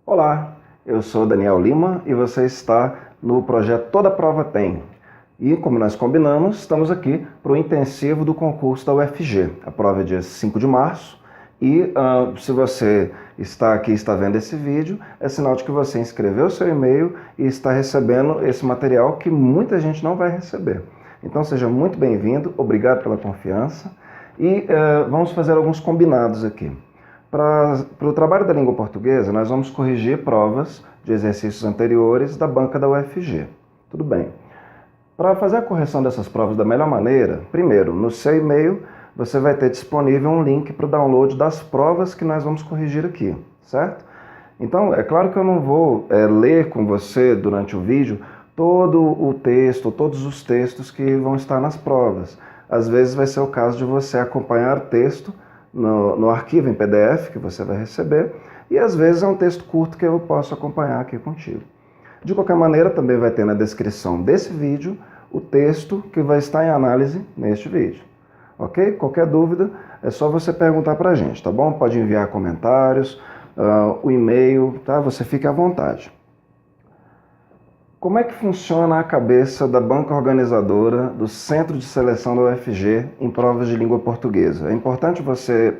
Olá, eu sou Daniel Lima e você está no projeto Toda Prova Tem. E como nós combinamos, estamos aqui para o intensivo do concurso da UFG. A prova é dia 5 de março e se você está aqui e está vendo esse vídeo, é sinal de que você inscreveu seu e-mail e está recebendo esse material que muita gente não vai receber. Então seja muito bem-vindo, obrigado pela confiança e vamos fazer alguns combinados aqui. Para o trabalho da língua portuguesa, nós vamos corrigir provas de exercícios anteriores da banca da UFG. Tudo bem. Para fazer a correção dessas provas da melhor maneira, primeiro, no seu e-mail, você vai ter disponível um link para o download das provas que nós vamos corrigir aqui, certo? Então, é claro que eu não vou ler com você durante o vídeo todo o texto, todos os textos que vão estar nas provas. Às vezes vai ser o caso de você acompanhar o texto no arquivo em PDF que você vai receber, e às vezes é um texto curto que eu posso acompanhar aqui contigo. De qualquer maneira, também vai ter na descrição desse vídeo o texto que vai estar em análise neste vídeo. Ok? Qualquer dúvida é só você perguntar para a gente, tá bom? Pode enviar comentários, o e-mail, tá? Você fique à vontade. Como é que funciona a cabeça da banca organizadora do Centro de Seleção da UFG em provas de língua portuguesa? É importante você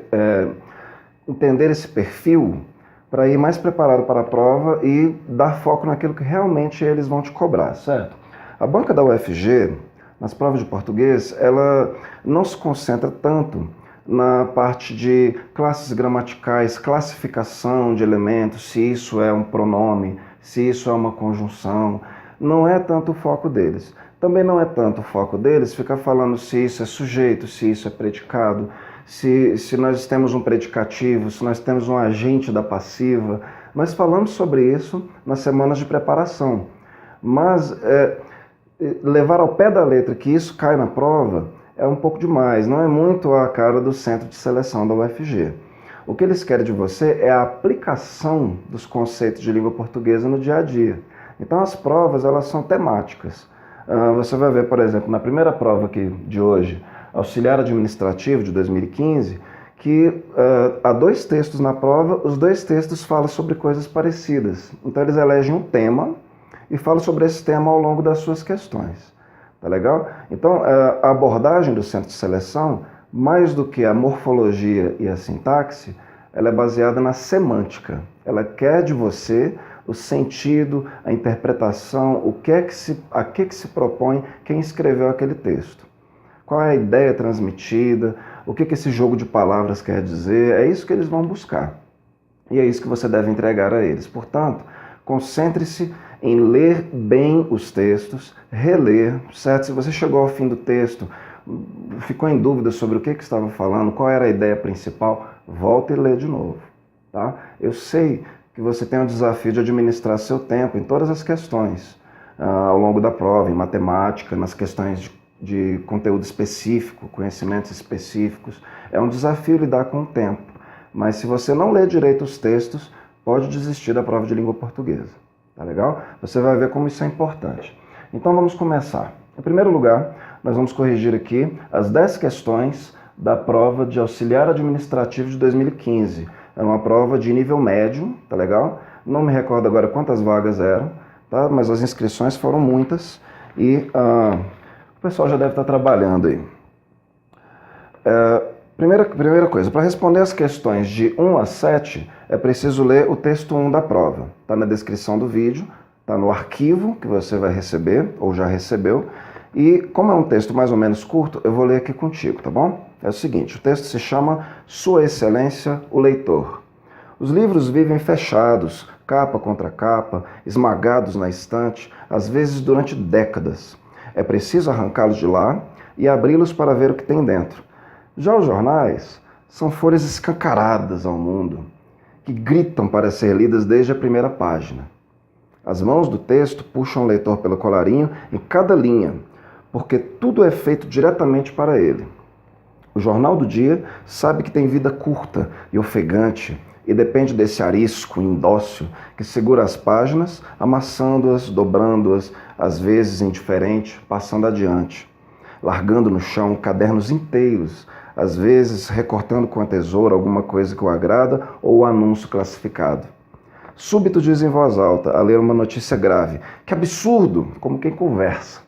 entender esse perfil para ir mais preparado para a prova e dar foco naquilo que realmente eles vão te cobrar, certo? A banca da UFG, nas provas de português, ela não se concentra tanto na parte de classes gramaticais, classificação de elementos, se isso é um pronome, se isso é uma conjunção. Não é tanto o foco deles. Também não é tanto o foco deles ficar falando se isso é sujeito, se isso é predicado, se nós temos um predicativo, se nós temos um agente da passiva. Nós falamos sobre isso nas semanas de preparação. Mas levar ao pé da letra que isso cai na prova é um pouco demais, não é muito a cara do Centro de Seleção da UFG. O que eles querem de você é a aplicação dos conceitos de língua portuguesa no dia a dia. Então as provas, elas são temáticas. Você vai ver, por exemplo, na primeira prova aqui de hoje, auxiliar administrativo de 2015, que há dois textos na prova, os dois textos falam sobre coisas parecidas. Então eles elegem um tema e falam sobre esse tema ao longo das suas questões. Tá legal? Então a abordagem do Centro de Seleção, mais do que a morfologia e a sintaxe, ela é baseada na semântica. Ela quer de você o sentido, a interpretação, a que se propõe quem escreveu aquele texto. Qual é a ideia transmitida, o que esse jogo de palavras quer dizer, é isso que eles vão buscar. E é isso que você deve entregar a eles. Portanto, concentre-se em ler bem os textos, reler, certo? Se você chegou ao fim do texto, ficou em dúvida sobre o que estava falando, qual era a ideia principal, volta e lê de novo, tá? Eu sei que você tem o desafio de administrar seu tempo em todas as questões, ao longo da prova, em matemática, nas questões de conteúdo específico, conhecimentos específicos. É um desafio lidar com o tempo, mas se você não lê direito os textos, pode desistir da prova de língua portuguesa, tá legal? Você vai ver como isso é importante. Então vamos começar. Em primeiro lugar, nós vamos corrigir aqui as 10 questões da prova de auxiliar administrativo de 2015. Era uma prova de nível médio, tá legal? Não me recordo agora quantas vagas eram, tá? Mas as inscrições foram muitas e o pessoal já deve estar trabalhando aí. Primeira coisa, para responder as questões de 1 a 7, é preciso ler o texto 1 da prova. Está na descrição do vídeo, está no arquivo que você vai receber, ou já recebeu. E como é um texto mais ou menos curto, eu vou ler aqui contigo, tá bom? É o seguinte, o texto se chama Sua Excelência, o Leitor. Os livros vivem fechados, capa contra capa, esmagados na estante, às vezes durante décadas. É preciso arrancá-los de lá e abri-los para ver o que tem dentro. Já os jornais são folhas escancaradas ao mundo, que gritam para ser lidas desde a primeira página. As mãos do texto puxam o leitor pelo colarinho em cada linha, porque tudo é feito diretamente para ele. O jornal do dia sabe que tem vida curta e ofegante e depende desse arisco indócil que segura as páginas, amassando-as, dobrando-as, às vezes indiferente, passando adiante, largando no chão cadernos inteiros, às vezes recortando com a tesoura alguma coisa que o agrada ou o anúncio classificado. Súbito diz em voz alta, a ler uma notícia grave. Que absurdo! Como quem conversa.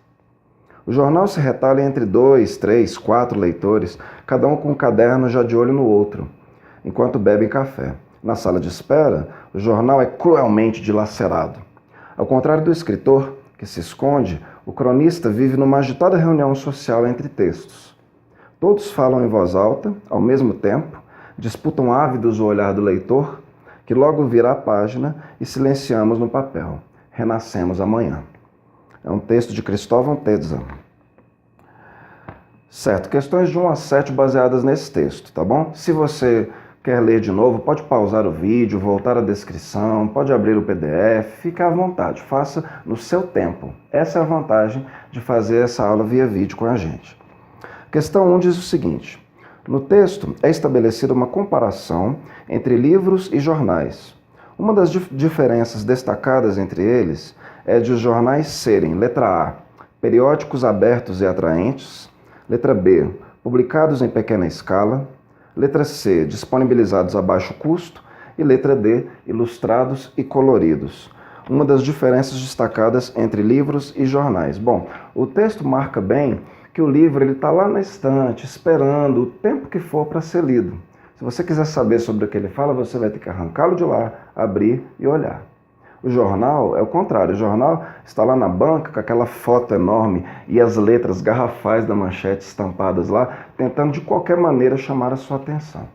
O jornal se retalha entre 2, 3, 4 leitores, cada um com um caderno já de olho no outro, enquanto bebem café. Na sala de espera, o jornal é cruelmente dilacerado. Ao contrário do escritor, que se esconde, o cronista vive numa agitada reunião social entre textos. Todos falam em voz alta, ao mesmo tempo, disputam ávidos o olhar do leitor, que logo vira a página e silenciamos no papel. Renascemos amanhã. É um texto de Cristóvão Tedza. Certo, questões de 1 a 7 baseadas nesse texto, tá bom? Se você quer ler de novo, pode pausar o vídeo, voltar à descrição, pode abrir o PDF, fique à vontade, faça no seu tempo. Essa é a vantagem de fazer essa aula via vídeo com a gente. Questão 1 diz o seguinte: no texto é estabelecida uma comparação entre livros e jornais. Uma das diferenças destacadas entre eles é de os jornais serem, letra A, periódicos abertos e atraentes, letra B, publicados em pequena escala, letra C, disponibilizados a baixo custo e letra D, ilustrados e coloridos. Uma das diferenças destacadas entre livros e jornais. Bom, o texto marca bem que o livro está lá na estante, esperando o tempo que for para ser lido. Se você quiser saber sobre o que ele fala, você vai ter que arrancá-lo de lá, abrir e olhar. O jornal é o contrário, o jornal está lá na banca com aquela foto enorme e as letras garrafais da manchete estampadas lá, tentando de qualquer maneira chamar a sua atenção.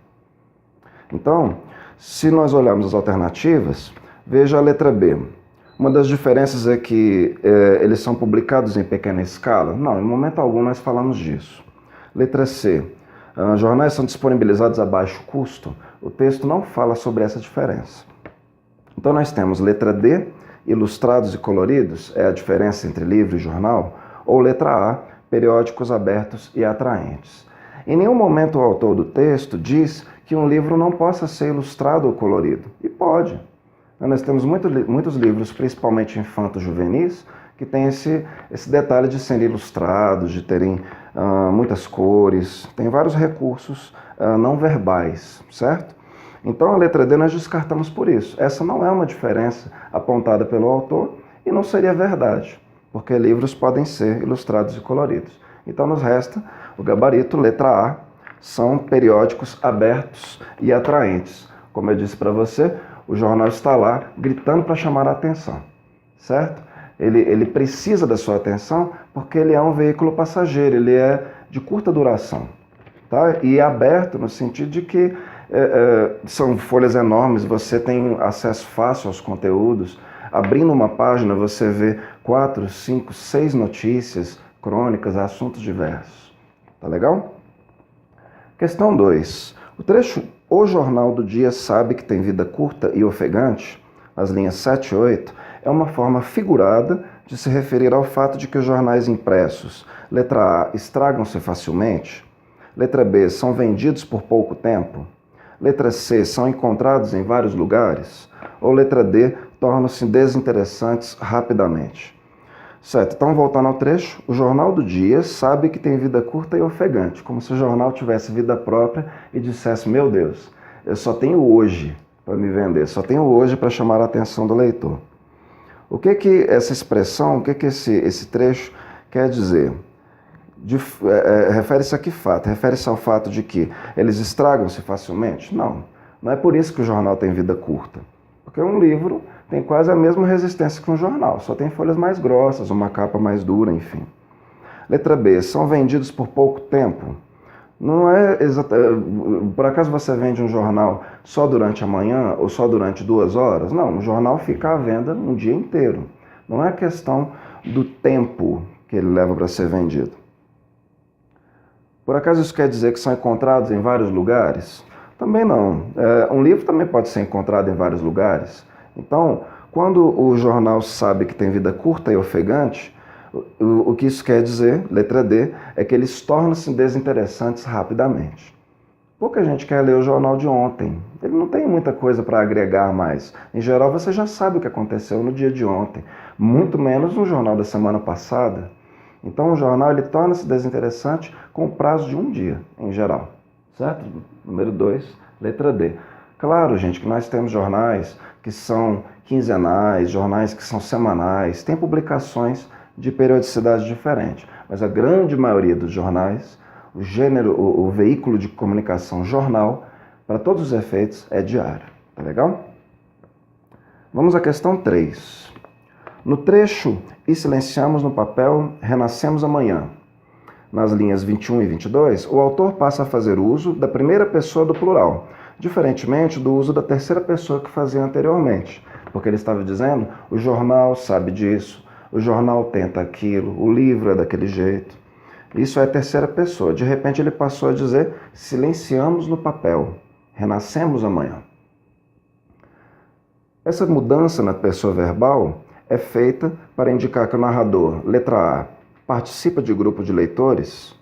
Então, se nós olharmos as alternativas, veja a letra B. Uma das diferenças é que eles são publicados em pequena escala? Não, em momento algum nós falamos disso. Letra C. Jornais são disponibilizados a baixo custo? O texto não fala sobre essa diferença. Então nós temos letra D, ilustrados e coloridos, é a diferença entre livro e jornal, ou letra A, periódicos abertos e atraentes. Em nenhum momento o autor do texto diz que um livro não possa ser ilustrado ou colorido. E pode. Nós temos muitos livros, principalmente infanto-juvenis, que têm esse detalhe de serem ilustrados, de terem muitas cores, tem vários recursos não verbais, certo? Então a letra D nós descartamos por isso. Essa não é uma diferença apontada pelo autor e não seria verdade, porque livros podem ser ilustrados e coloridos. Então nos resta o gabarito, letra A, são periódicos abertos e atraentes. Como eu disse para você, o jornal está lá gritando para chamar a atenção, certo? Ele precisa da sua atenção porque ele é um veículo passageiro, ele é de curta duração, tá? E é aberto no sentido de que são folhas enormes, você tem acesso fácil aos conteúdos. Abrindo uma página, você vê 4, 5, 6 notícias, crônicas, assuntos diversos. Tá legal? Questão 2. O trecho "O jornal do dia sabe que tem vida curta e ofegante", as linhas 7 e 8, é uma forma figurada de se referir ao fato de que os jornais impressos, letra A, estragam-se facilmente, letra B, são vendidos por pouco tempo, letra C, são encontrados em vários lugares, ou letra D, tornam-se desinteressantes rapidamente. Certo, então voltando ao trecho, o jornal do dia sabe que tem vida curta e ofegante, como se o jornal tivesse vida própria e dissesse: meu Deus, eu só tenho hoje para me vender, só tenho hoje para chamar a atenção do leitor. O que essa expressão, o que esse trecho quer dizer? Refere-se a que fato? Refere-se ao fato de que eles estragam-se facilmente? Não, não é por isso que o jornal tem vida curta, porque um livro tem quase a mesma resistência que um jornal, só tem folhas mais grossas, uma capa mais dura, enfim. Letra B, são vendidos por pouco tempo? Não é exatamente. Por acaso você vende um jornal só durante a manhã ou só durante 2 horas? Não, o jornal fica à venda um dia inteiro. Não é questão do tempo que ele leva para ser vendido. Por acaso isso quer dizer que são encontrados em vários lugares? Também não. Um livro também pode ser encontrado em vários lugares. Então, quando o jornal sabe que tem vida curta e ofegante, o que isso quer dizer, letra D, é que eles tornam-se desinteressantes rapidamente. Pouca gente quer ler o jornal de ontem. Ele não tem muita coisa para agregar mais. Em geral, você já sabe o que aconteceu no dia de ontem. Muito menos no jornal da semana passada. Então, o jornal ele torna-se desinteressante com o prazo de um dia, em geral. Certo? Número 2, letra D. Claro, gente, que nós temos jornais que são quinzenais, jornais que são semanais, tem publicações de periodicidade diferente. Mas a grande maioria dos jornais, o veículo de comunicação jornal, para todos os efeitos, é diário. Tá legal? Vamos à questão 3. No trecho "E silenciamos no papel, renascemos amanhã", nas linhas 21 e 22, o autor passa a fazer uso da primeira pessoa do plural, diferentemente do uso da terceira pessoa que fazia anteriormente, porque ele estava dizendo: o jornal sabe disso, o jornal tenta aquilo, o livro é daquele jeito. Isso é a terceira pessoa. De repente ele passou a dizer: silenciamos no papel, renascemos amanhã. Essa mudança na pessoa verbal é feita para indicar que o narrador, letra A, participa do grupo de leitores.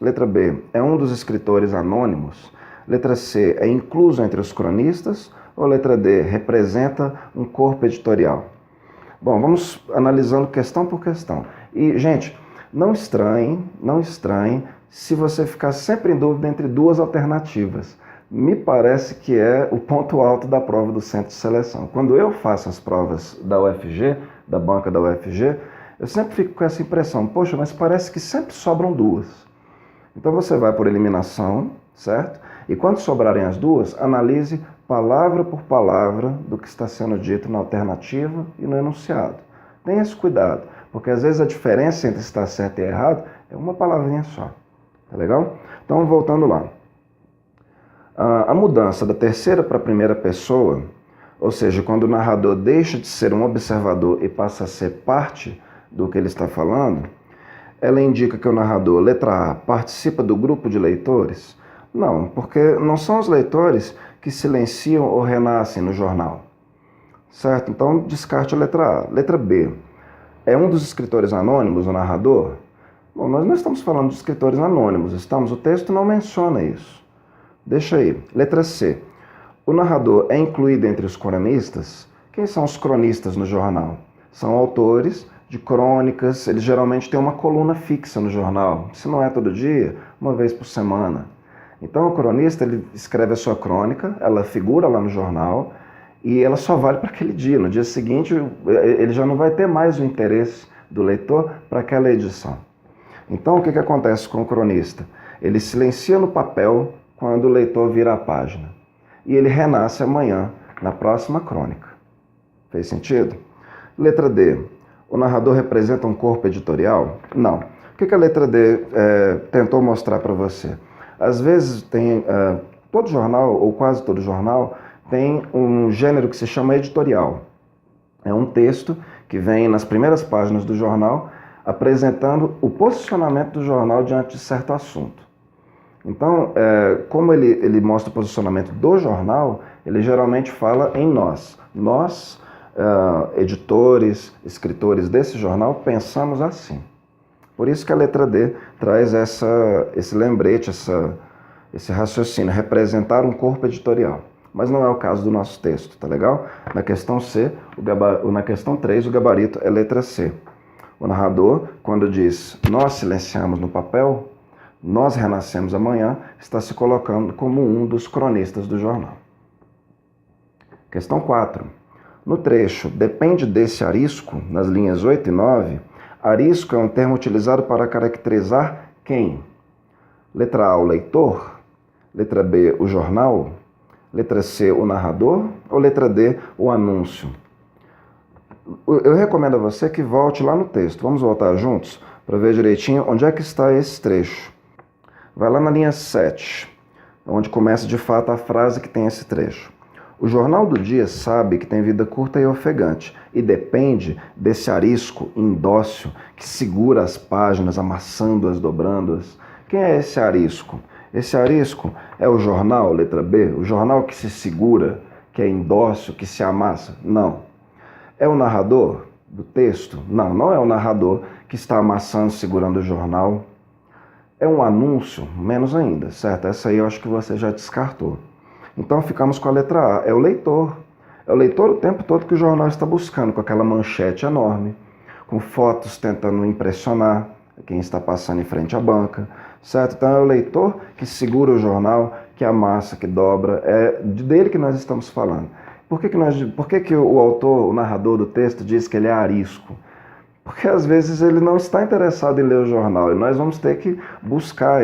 Letra B, é um dos escritores anônimos. Letra C, é incluso entre os cronistas. Ou letra D, representa um corpo editorial. Bom, vamos analisando questão por questão. E, gente, não estranhem se você ficar sempre em dúvida entre duas alternativas. Me parece que é o ponto alto da prova do Centro de Seleção. Quando eu faço as provas da UFG, da banca da UFG, eu sempre fico com essa impressão: poxa, mas parece que sempre sobram duas. Então você vai por eliminação, certo? E quando sobrarem as duas, analise palavra por palavra do que está sendo dito na alternativa e no enunciado. Tenha esse cuidado, porque às vezes a diferença entre estar certo e errado é uma palavrinha só. Tá legal? Então, voltando lá. A mudança da terceira para a primeira pessoa, ou seja, quando o narrador deixa de ser um observador e passa a ser parte do que ele está falando, ela indica que o narrador, letra A, participa do grupo de leitores? Não, porque não são os leitores que silenciam ou renascem no jornal. Certo? Então, descarte a letra A. Letra B, é um dos escritores anônimos o narrador? Bom, nós não estamos falando de escritores anônimos, o texto não menciona isso. Deixa aí. Letra C. O narrador é incluído entre os cronistas? Quem são os cronistas no jornal? São autores de crônicas, eles geralmente têm uma coluna fixa no jornal. Se não é todo dia, uma vez por semana. Então o cronista, ele escreve a sua crônica, ela figura lá no jornal e ela só vale para aquele dia. No dia seguinte, ele já não vai ter mais o interesse do leitor para aquela edição. Então o que acontece com o cronista? Ele silencia no papel quando o leitor vira a página. E ele renasce amanhã, na próxima crônica. Fez sentido? Letra D. O narrador representa um corpo editorial? Não. O que a letra D tentou mostrar para você? Às vezes todo jornal, ou quase todo jornal, tem um gênero que se chama editorial. É um texto que vem nas primeiras páginas do jornal apresentando o posicionamento do jornal diante de certo assunto. Então, como ele mostra o posicionamento do jornal, ele geralmente fala em nós. Nós, editores, escritores desse jornal, pensamos assim. Por isso que a letra D traz esse lembrete, esse raciocínio, representar um corpo editorial. Mas não é o caso do nosso texto, tá legal? Na questão C, na questão 3, o gabarito é letra C. O narrador, quando diz "nós silenciamos no papel", "nós renascemos amanhã", está se colocando como um dos cronistas do jornal. Questão 4. No trecho "depende desse arisco", nas linhas 8 e 9, arisco é um termo utilizado para caracterizar quem? Letra A, o leitor. Letra B, o jornal. Letra C, o narrador. Ou letra D, o anúncio. Eu recomendo a você que volte lá no texto. Vamos voltar juntos para ver direitinho onde é que está esse trecho. Vai lá na linha 7, onde começa de fato a frase que tem esse trecho. O jornal do dia sabe que tem vida curta e ofegante e depende desse arisco indócil que segura as páginas, amassando-as, dobrando-as. Quem é esse arisco? Esse arisco é o jornal, letra B, o jornal que se segura, que é indócil, que se amassa? Não. É o narrador do texto? Não, não é o narrador que está amassando, segurando o jornal. É um anúncio? Menos ainda, certo? Essa aí eu acho que você já descartou. Então ficamos com a letra A, é o leitor. É o leitor o tempo todo que o jornal está buscando, com aquela manchete enorme, com fotos tentando impressionar quem está passando em frente à banca, certo? Então é o leitor que segura o jornal, que amassa, que dobra, é dele que nós estamos falando. Por que o autor, o narrador do texto diz que ele é arisco? Porque às vezes ele não está interessado em ler o jornal e nós vamos ter que buscar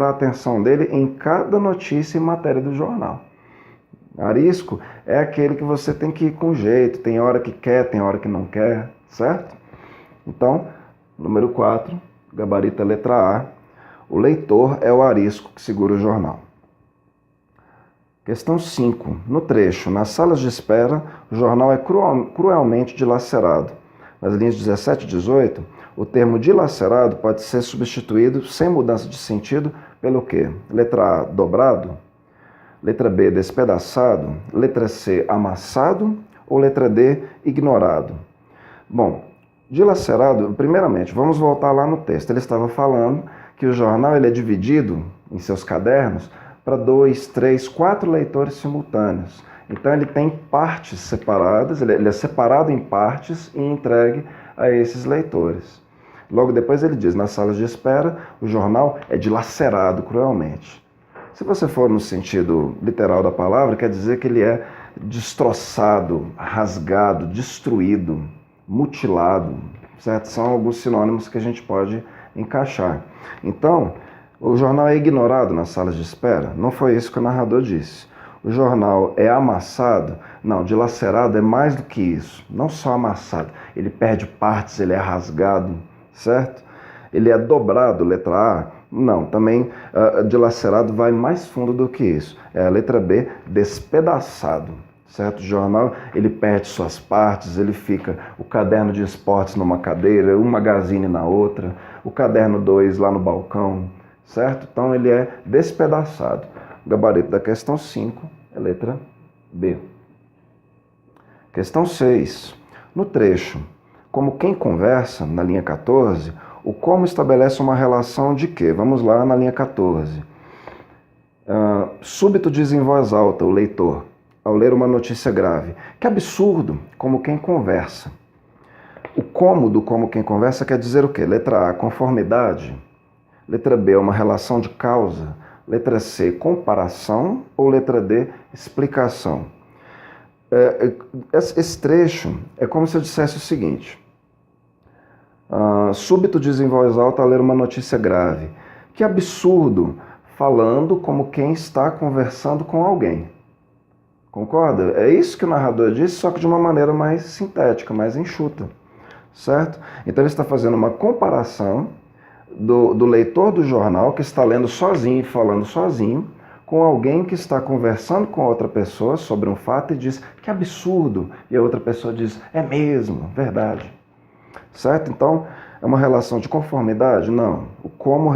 a atenção dele em cada notícia e matéria do jornal. Arisco é aquele que você tem que ir com jeito, tem hora que quer, tem hora que não quer, certo? Então, número 4, gabarito é letra A, o leitor é o arisco que segura o jornal. Questão 5. No trecho, nas salas de espera, o jornal é cruelmente dilacerado. Nas linhas 17 e 18, o termo dilacerado pode ser substituído, sem mudança de sentido, pelo quê? Letra A, dobrado. Letra B, despedaçado. Letra C, amassado. Ou letra D, ignorado. Bom, dilacerado, primeiramente, vamos voltar lá no texto. Ele estava falando que o jornal ele é dividido em seus cadernos para 2, 3, 4 leitores simultâneos. Então ele tem partes separadas, ele é separado em partes e entregue a esses leitores. Logo depois ele diz, nas salas de espera, o jornal é dilacerado cruelmente. Se você for no sentido literal da palavra, quer dizer que ele é destroçado, rasgado, destruído, mutilado, certo? São alguns sinônimos que a gente pode encaixar. Então, o jornal é ignorado nas salas de espera? Não foi isso que o narrador disse. O jornal é amassado? Não, dilacerado é mais do que isso. Não só amassado, ele perde partes, ele é rasgado, certo? Ele é dobrado, letra A? Não, também dilacerado vai mais fundo do que isso. É a letra B, despedaçado, certo? O jornal, ele perde suas partes, ele fica o caderno de esportes numa cadeira, um magazine na outra, o caderno 2 lá no balcão, certo? Então ele é despedaçado. O gabarito da questão 5 é letra B. Questão 6. No trecho, como quem conversa, na linha 14, o como estabelece uma relação de quê? Vamos lá na linha 14. Súbito diz em voz alta o leitor, ao ler uma notícia grave. Que absurdo, como quem conversa. O como do como quem conversa quer dizer o quê? Letra A, conformidade. Letra B, uma relação de causa. Letra C, comparação. Ou letra D, explicação. Esse trecho é como se eu dissesse o seguinte. Súbito diz em voz alta ao ler uma notícia grave. Que absurdo, falando como quem está conversando com alguém. Concorda? É isso que o narrador disse, só que de uma maneira mais sintética, mais enxuta. Certo? Então ele está fazendo uma comparação do leitor do jornal que está lendo sozinho e falando sozinho com alguém que está conversando com outra pessoa sobre um fato e diz que absurdo. E a outra pessoa diz, é mesmo, verdade. Certo? Então, é uma relação de conformidade? Não. O como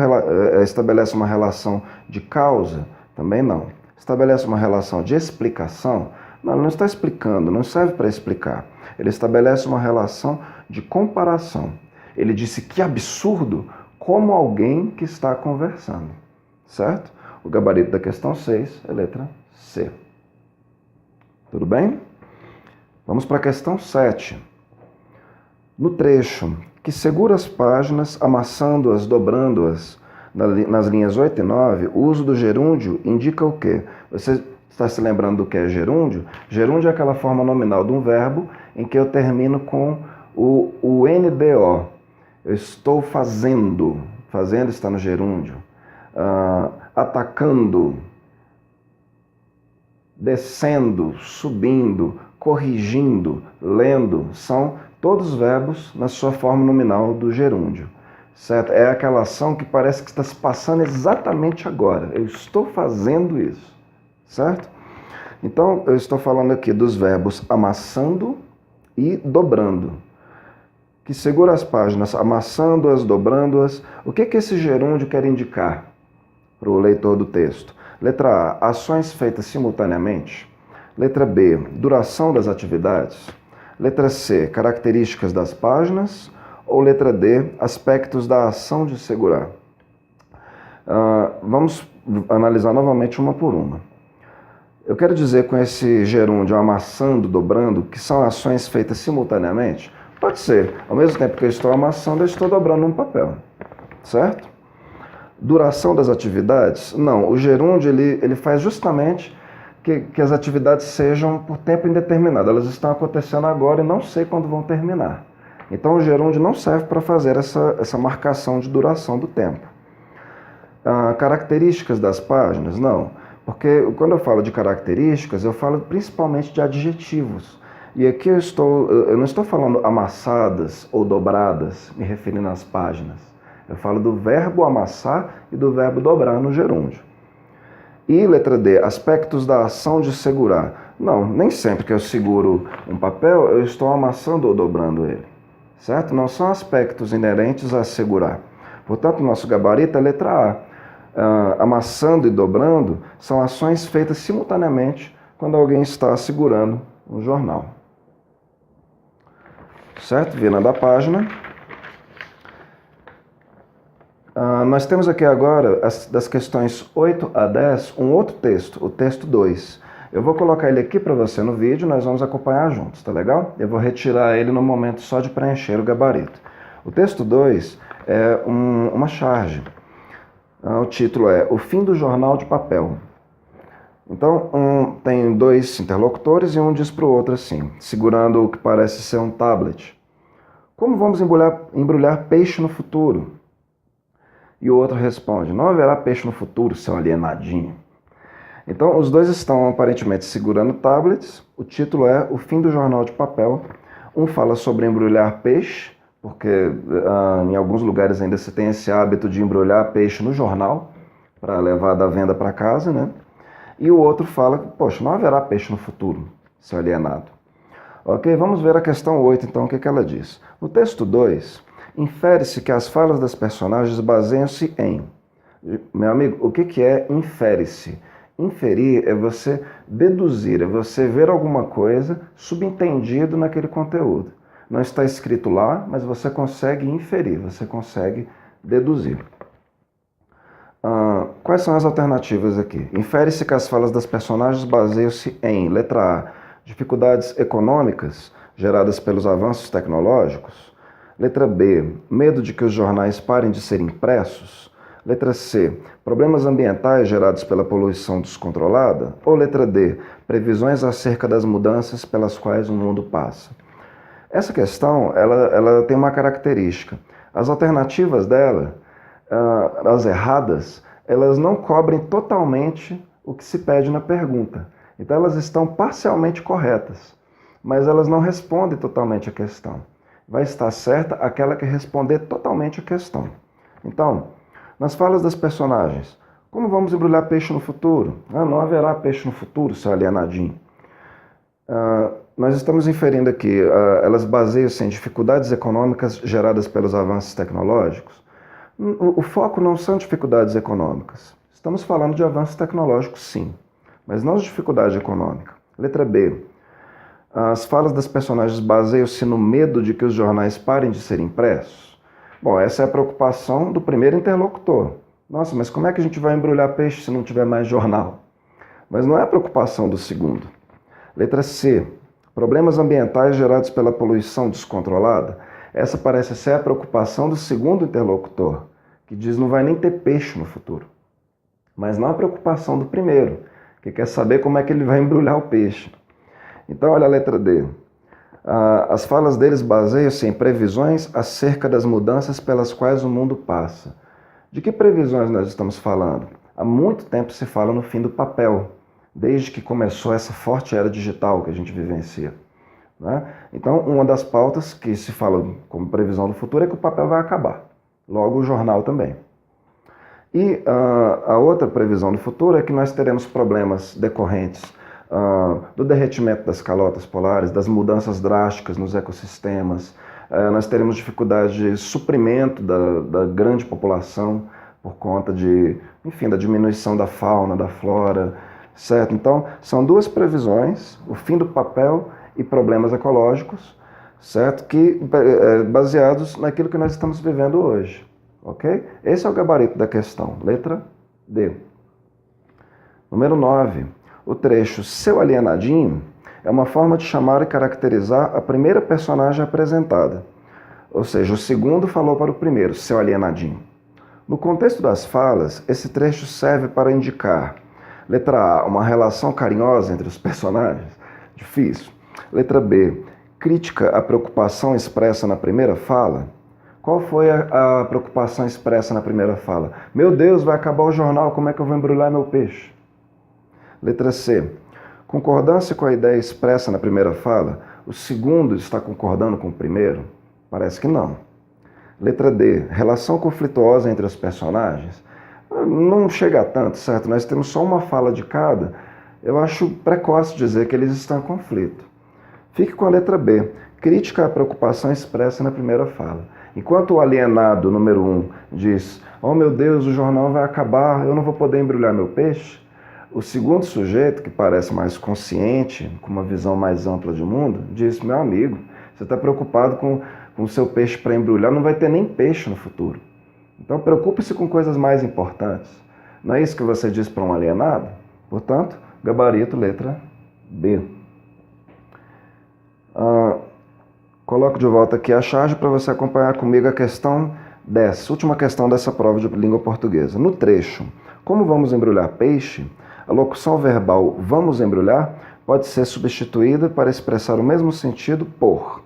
estabelece uma relação de causa? Também não. Estabelece uma relação de explicação? Não, ele não está explicando, não serve para explicar. Ele estabelece uma relação de comparação. Ele disse que absurdo, como alguém que está conversando. Certo? O gabarito da questão 6 é letra C. Tudo bem? Vamos para a questão 7. No trecho, que segura as páginas, amassando-as, dobrando-as, nas linhas 8 e 9, o uso do gerúndio indica o quê? Você está se lembrando do que é gerúndio? Gerúndio é aquela forma nominal de um verbo em que eu termino com o NDO. Eu estou fazendo. Fazendo está no gerúndio. Atacando. Descendo, subindo, corrigindo, lendo, são todos verbos na sua forma nominal do gerúndio, certo? É aquela ação que parece que está se passando exatamente agora. Eu estou fazendo isso, certo? Então, eu estou falando aqui dos verbos amassando e dobrando, que segura as páginas, amassando-as, dobrando-as. O que esse gerúndio quer indicar para o leitor do texto? Letra A, ações feitas simultaneamente. Letra B, duração das atividades. Letra C, características das páginas. Ou letra D, aspectos da ação de segurar. Vamos analisar novamente uma por uma. Eu quero dizer com esse gerúndio amassando, dobrando, que são ações feitas simultaneamente? Pode ser. Ao mesmo tempo que eu estou amassando, eu estou dobrando um papel. Certo? Duração das atividades? Não, o gerúndio ele faz justamente que as atividades sejam por tempo indeterminado. Elas estão acontecendo agora e não sei quando vão terminar. Então o gerúndio não serve para fazer essa marcação de duração do tempo. Características das páginas? Não, porque quando eu falo de características, eu falo principalmente de adjetivos. E aqui eu não estou falando amassadas ou dobradas, me referindo às páginas. Eu falo do verbo amassar e do verbo dobrar no gerúndio. E letra D, aspectos da ação de segurar. Não, nem sempre que eu seguro um papel, eu estou amassando ou dobrando ele. Certo? Não são aspectos inerentes a segurar. Portanto, nosso gabarito é letra A. Amassando e dobrando são ações feitas simultaneamente quando alguém está segurando um jornal. Certo? Virando a página. Nós temos aqui agora, das questões 8 a 10, um outro texto, o texto 2. Eu vou colocar ele aqui para você no vídeo, nós vamos acompanhar juntos, tá legal? Eu vou retirar ele no momento só de preencher o gabarito. O texto 2 é uma charge. O título é O Fim do Jornal de Papel. Então, tem dois interlocutores e um diz para o outro assim, segurando o que parece ser um tablet. Como vamos embrulhar peixe no futuro? E o outro responde, não haverá peixe no futuro, seu alienadinho. Então, os dois estão aparentemente segurando tablets. O título é O Fim do Jornal de Papel. Um fala sobre embrulhar peixe, porque em alguns lugares ainda se tem esse hábito de embrulhar peixe no jornal, para levar da venda para casa, né? E o outro fala, poxa, não haverá peixe no futuro, seu alienado. Ok, vamos ver a questão 8, então, o que ela diz. No texto 2, infere-se que as falas das personagens baseiam-se em... Meu amigo, o que é infere-se? Inferir é você deduzir, é você ver alguma coisa subentendido naquele conteúdo. Não está escrito lá, mas você consegue inferir, você consegue deduzir. Quais são as alternativas aqui? Infere-se que as falas das personagens baseiam-se em, letra A, dificuldades econômicas geradas pelos avanços tecnológicos. Letra B, medo de que os jornais parem de ser impressos. Letra C, problemas ambientais gerados pela poluição descontrolada. Ou letra D, previsões acerca das mudanças pelas quais o mundo passa. Essa questão, ela tem uma característica. As alternativas dela, as erradas, elas não cobrem totalmente o que se pede na pergunta. Então elas estão parcialmente corretas, mas elas não respondem totalmente a questão. Vai estar certa aquela que responder totalmente a questão. Então, nas falas das personagens, como vamos embrulhar peixe no futuro? Não haverá peixe no futuro, seu alienadinho. Nós estamos inferindo aqui, elas baseiam-se em dificuldades econômicas geradas pelos avanços tecnológicos. O foco não são dificuldades econômicas. Estamos falando de avanços tecnológicos, sim, mas não de dificuldade econômica. Letra B. As falas das personagens baseiam-se no medo de que os jornais parem de ser impressos. Bom, essa é a preocupação do primeiro interlocutor. Nossa, mas como é que a gente vai embrulhar peixe se não tiver mais jornal? Mas não é a preocupação do segundo. Letra C. Problemas ambientais gerados pela poluição descontrolada. Essa parece ser a preocupação do segundo interlocutor, que diz não vai nem ter peixe no futuro. Mas não a preocupação do primeiro, que quer saber como é que ele vai embrulhar o peixe. Então, olha a letra D. As falas deles baseiam-se em previsões acerca das mudanças pelas quais o mundo passa. De que previsões nós estamos falando? Há muito tempo se fala no fim do papel, desde que começou essa forte era digital que a gente vivencia. Né? Então, uma das pautas que se fala como previsão do futuro é que o papel vai acabar. Logo, o jornal também. E a outra previsão do futuro é que nós teremos problemas decorrentes do derretimento das calotas polares, das mudanças drásticas nos ecossistemas. Nós teremos dificuldade de suprimento da grande população por conta da diminuição da fauna, da flora, certo? Então, são duas previsões, o fim do papel e problemas ecológicos, certo? Que baseados naquilo que nós estamos vivendo hoje, ok? Esse é o gabarito da questão, letra D. Número 9. O trecho Seu Alienadinho é uma forma de chamar e caracterizar a primeira personagem apresentada. Ou seja, o segundo falou para o primeiro, seu alienadinho. No contexto das falas, esse trecho serve para indicar: letra A, uma relação carinhosa entre os personagens. Difícil. Letra B, crítica à preocupação expressa na primeira fala. Qual foi a preocupação expressa na primeira fala? Meu Deus, vai acabar o jornal, como é que eu vou embrulhar meu peixe? Letra C, concordância com a ideia expressa na primeira fala. O segundo está concordando com o primeiro? Parece que não. Letra D, relação conflituosa entre os personagens. Não chega a tanto, certo? Nós temos só uma fala de cada. Eu acho precoce dizer que eles estão em conflito. Fique com a letra B, crítica à preocupação expressa na primeira fala. Enquanto o alienado número 1 diz: oh meu Deus, o jornal vai acabar, eu não vou poder embrulhar meu peixe, o segundo sujeito, que parece mais consciente, com uma visão mais ampla de mundo, diz: meu amigo, você está preocupado com o seu peixe para embrulhar, não vai ter nem peixe no futuro. Então preocupe-se com coisas mais importantes. Não é isso que você diz para um alienado? Portanto, gabarito letra B. Coloco de volta aqui a charge para você acompanhar comigo a questão 10, última questão dessa prova de língua portuguesa. No trecho, como vamos embrulhar peixe, a locução verbal vamos embrulhar pode ser substituída para expressar o mesmo sentido por.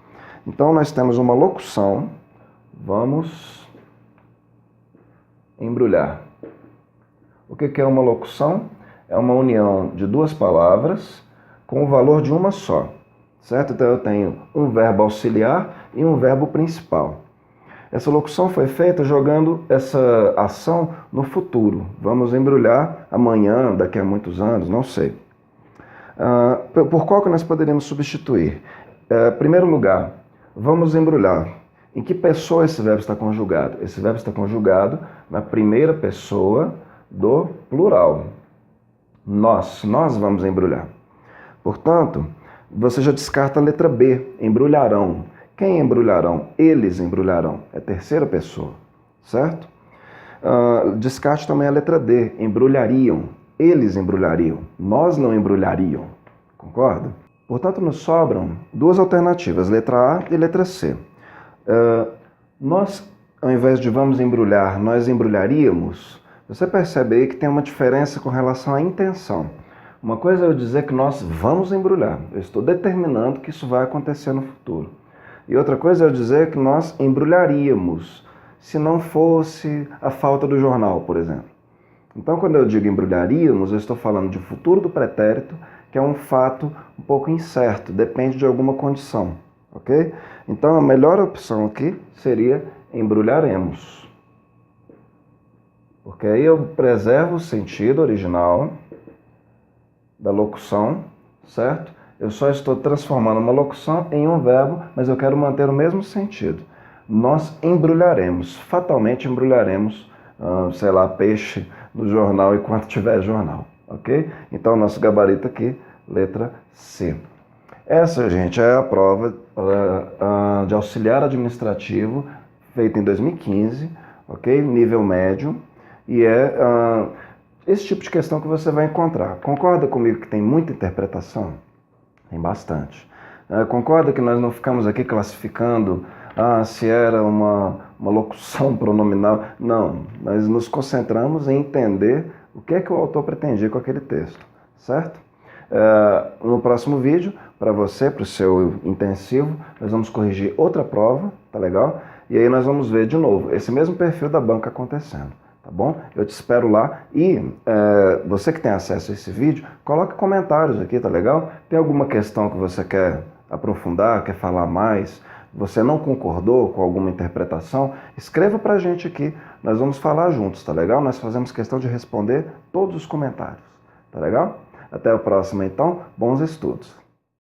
Então nós temos uma locução, vamos embrulhar. O que é uma locução? É uma união de duas palavras com o valor de uma só. Certo? Então eu tenho um verbo auxiliar e um verbo principal. Essa locução foi feita jogando essa ação no futuro. Vamos embrulhar amanhã, daqui a muitos anos, não sei. Por qual que nós poderíamos substituir? Primeiro lugar, vamos embrulhar. Em que pessoa esse verbo está conjugado? Esse verbo está conjugado na primeira pessoa do plural. Nós vamos embrulhar. Portanto, você já descarta a letra B, embrulharão. Quem embrulharão? Eles embrulharão. É terceira pessoa, certo? Descarte também a letra D, embrulhariam. Eles embrulhariam. Nós não embrulhariam. Concorda? Portanto, nos sobram duas alternativas, letra A e letra C. Nós, ao invés de vamos embrulhar, nós embrulharíamos. Você percebe aí que tem uma diferença com relação à intenção. Uma coisa é eu dizer que nós vamos embrulhar. Eu estou determinando que isso vai acontecer no futuro. E outra coisa é eu dizer que nós embrulharíamos, se não fosse a falta do jornal, por exemplo. Então, quando eu digo embrulharíamos, eu estou falando de futuro do pretérito, que é um fato um pouco incerto, depende de alguma condição, ok? Então, a melhor opção aqui seria embrulharemos. Porque aí eu preservo o sentido original da locução, certo? Eu só estou transformando uma locução em um verbo, mas eu quero manter o mesmo sentido. Nós embrulharemos, fatalmente embrulharemos, sei lá, peixe no jornal enquanto tiver jornal, ok? Então, nosso gabarito aqui, letra C. Essa, gente, é a prova de auxiliar administrativo feita em 2015, ok? Nível médio, e esse tipo de questão que você vai encontrar. Concorda comigo que tem muita interpretação? Tem bastante. Concorda que nós não ficamos aqui classificando se era uma locução pronominal? Não, nós nos concentramos em entender o que é que o autor pretendia com aquele texto, certo? No próximo vídeo, para você, para o seu intensivo, nós vamos corrigir outra prova, tá legal? E aí nós vamos ver de novo esse mesmo perfil da banca acontecendo. Tá bom? Eu te espero lá e você que tem acesso a esse vídeo, coloque comentários aqui, tá legal? Tem alguma questão que você quer aprofundar, quer falar mais, você não concordou com alguma interpretação, escreva pra gente aqui, nós vamos falar juntos, tá legal? Nós fazemos questão de responder todos os comentários, tá legal? Até a próxima então, bons estudos!